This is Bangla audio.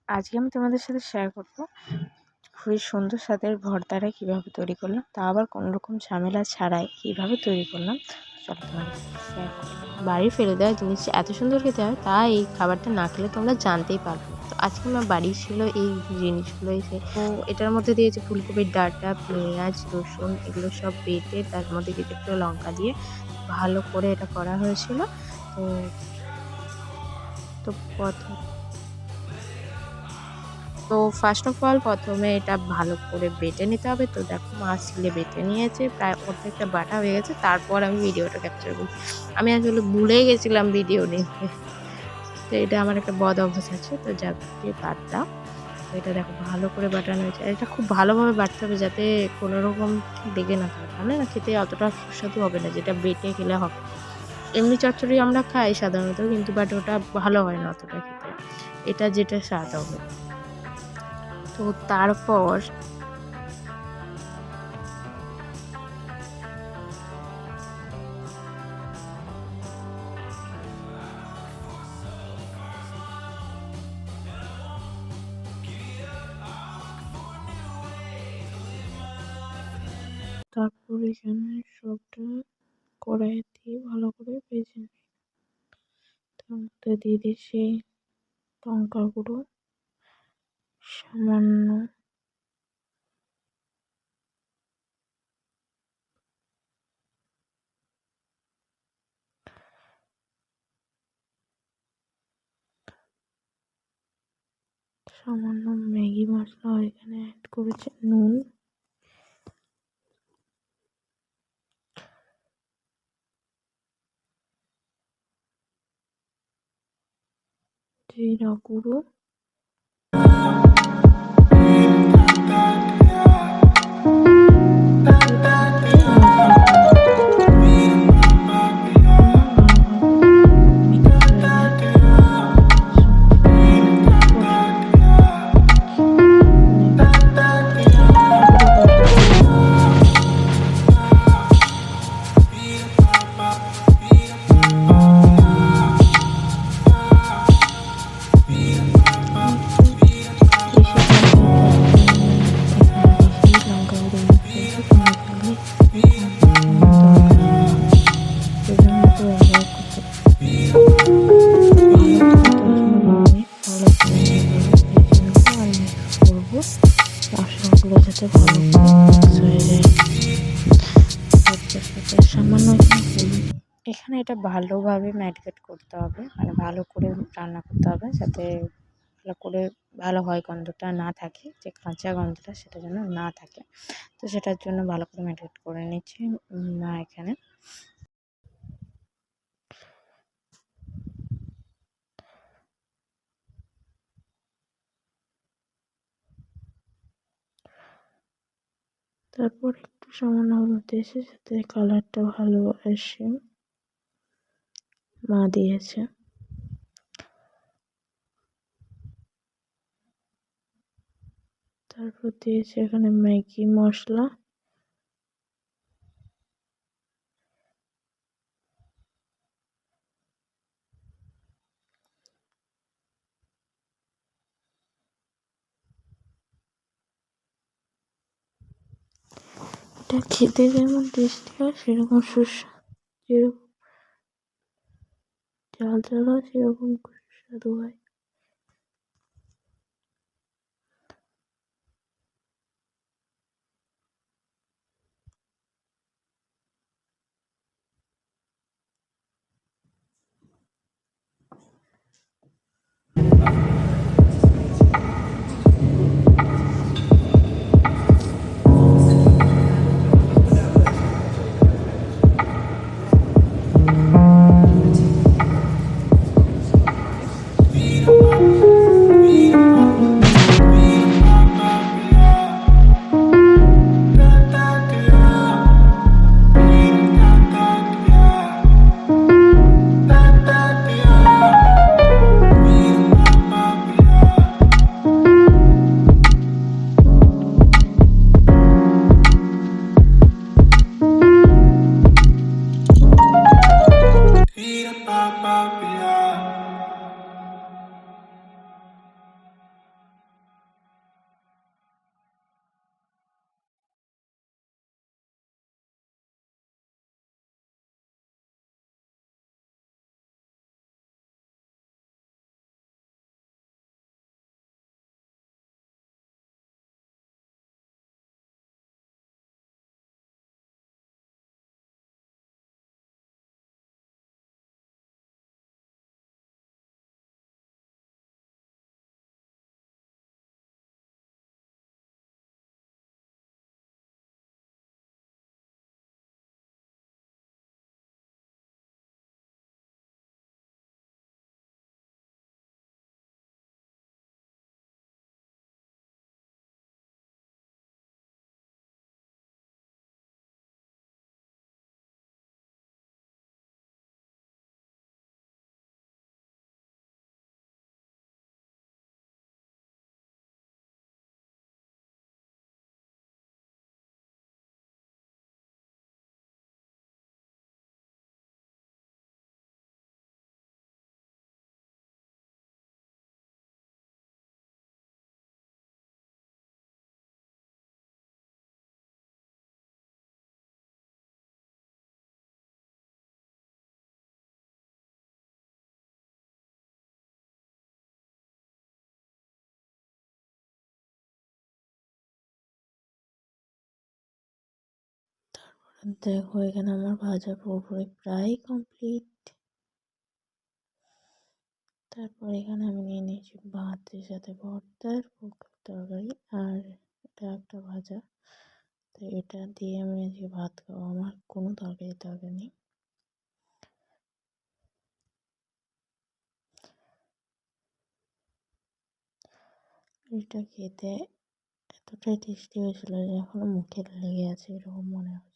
আজকে আমি তোমাদের সাথে শেয়ার করব খুবই সুন্দর স্বাদের ভর্তাটা কীভাবে তৈরি করলাম, তা আবার কোনো রকম ঝামেলা ছাড়াই কীভাবে তৈরি করলাম। চলো তোমাদের শেয়ার করি। বাড়ি ফেলে দেওয়া জিনিস এত সুন্দর খেতে হয়, তা এই খাবারটা না খেলে তোমরা জানতেই পারবে না। তো আজকে আমার বাড়ি ছিল এই জিনিসগুলো এসে, তো এটার মধ্যে দিয়েছে ফুলকপির ডাঁটা, পেঁয়াজ, রসুন, এগুলো সব বেটে তার মধ্যে কিছু একটু লঙ্কা দিয়ে ভালো করে এটা করা হয়েছিল। তো তো প্রথম তো ফার্স্ট অফ অল প্রথমে এটা ভালো করে বেটে নিতে হবে। তো দেখো মা শিলে বেটে নিয়েছে, প্রায় অর্ধেকটা বাটা হয়ে গেছে। তারপর আমি ভিডিওটা ক্যাপচার করছি, আমি আসলে ভুলেই গেছিলাম ভিডিও নিতে। তো এটা আমার একটা বদ অভ্যাস আছে, তো যাক দিয়ে বাদ দাও। তো এটা দেখো ভালো করে বাটানো হয়েছে। এটা খুব ভালোভাবে বাটতে হবে যাতে কোনো রকম লেগে না থাকে, তাহলে না খেতে অতটা সুস্বাদু হবে না যেটা বেটে খেলে হবে। এমনি চচ্চড়ি আমরা খাই সাধারণত, কিন্তু বাট ওটা ভালো হয় না অতটা খেতে, এটা যেটা স্বাদ হবে। তো তারপর এখানে সবটা কড়াই দিয়ে ভালো করে ভেজে নিই। তার মধ্যে দিয়ে দিচ্ছি লঙ্কা গুঁড়ো সামান্য, সামান্য ম্যাগি মশলা এখানে অ্যাড করেছে, নুন, জিরা গুঁড়ো, মশলাগুলো যাতে ভালো মিক্স হয়ে যায়। সামান্য এখানে এটা ভালোভাবে ম্যারিনেট করতে হবে, মানে ভালো করে রান্না করতে হবে যাতে ভালো করে ভালো হয়, গন্ধটা না থাকে, যে কাঁচা গন্ধটা সেটা যেন না থাকে। তো সেটার জন্য ভালো করে ম্যারিনেট করে নিচ্ছি না এখানে। তারপর একটু সামান্য হলুদ দিয়েছি যাতে কালারটা ভালো আসে, মা দিয়েছে। তারপর দিয়েছি এখানে ম্যাগি মশলা, এটা খেতে যেমন টেস্টি হয় সেরকম যেরকম ঝাল ঝাল হয় সেরকম সুস্বাদু হয়। দেখো এখানে আমার ভাজা পুরোপুরি প্রায় কমপ্লিট। তারপর এখানে আমি নিয়ে নিয়েছি ভাতের সাথে ভর্তার তরকারি, আর এটা একটা ভাজা। তো এটা দিয়ে আমি আজকে ভাত খাবো, আমার কোনো তরকারি নেই। এটা খেতে এতটাই টেস্টি হয়েছিল যে এখনো মুখে লেগে আছে এরকম মনে হচ্ছে।